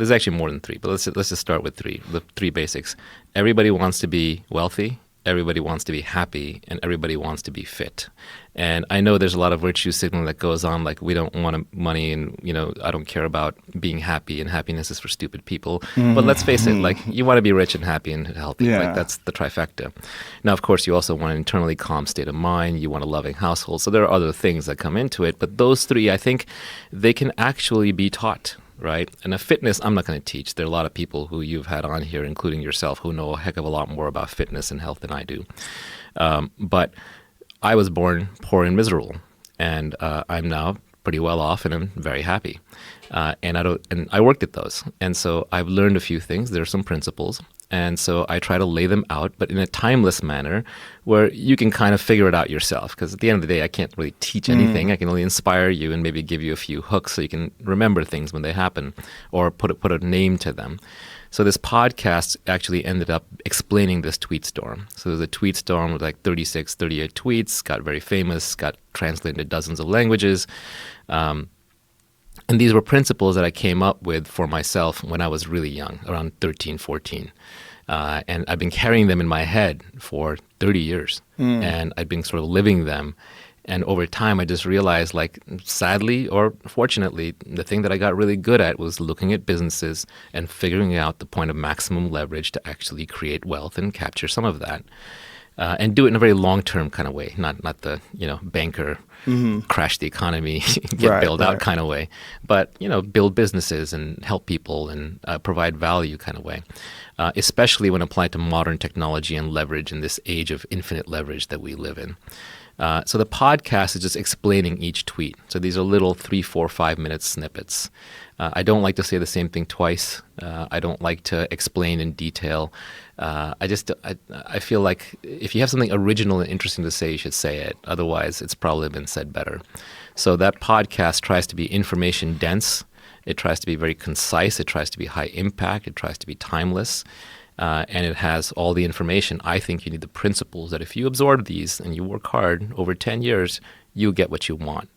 there's actually more than three, but let's just start with three. The three basics. Everybody wants to be wealthy. Everybody wants to be happy, and everybody wants to be fit. And I know there's a lot of virtue signaling that goes on, like we don't want money, and I don't care about being happy, and happiness is for stupid people. But let's face it, like you want to be rich and happy and healthy. Yeah. Like that's the trifecta. Now, of course, you also want an internally calm state of mind. You want a loving household. So there are other things that come into it. But those three, I think, they can actually be taught. Right? And a fitness, I'm not going to teach. There are a lot of people who you've had on here, including yourself, who know a heck of a lot more about fitness and health than I do. But I was born poor and miserable, and I'm now pretty well off, and I'm very happy. And I worked at those, and so I've learned a few things. There are some principles, and so I try to lay them out, but in a timeless manner where you can kind of figure it out yourself. Because at the end of the day, I can't really teach anything. I can only inspire you and maybe give you a few hooks so you can remember things when they happen, or put a name to them. So this podcast actually ended up explaining this tweet storm. So there's a tweet storm with like 36, 38 tweets, got very famous, got translated into dozens of languages. And these were principles that I came up with for myself when I was really young, around 13, 14. And I've been carrying them in my head for 30 years. And I've been sort of living them. And over time, I just realized, like, sadly or fortunately, the thing that I got really good at was looking at businesses and figuring out the point of maximum leverage to actually create wealth and capture some of that. And do it in a very long-term kind of way, not the banker crash the economy, get bailed out kind of way, but build businesses and help people and provide value kind of way, especially when applied to modern technology and leverage in this age of infinite leverage that we live in. So the podcast is just explaining each tweet. So these are little 3, 4, 5-minute snippets. I don't like to say the same thing twice. I don't like to explain in detail. I feel like if you have something original and interesting to say, you should say it. Otherwise, it's probably been said better. So that podcast tries to be information dense. It tries to be very concise. It tries to be high impact. It tries to be timeless. And it has all the information. I think you need the principles that if you absorb these and you work hard over 10 years, you'll get what you want.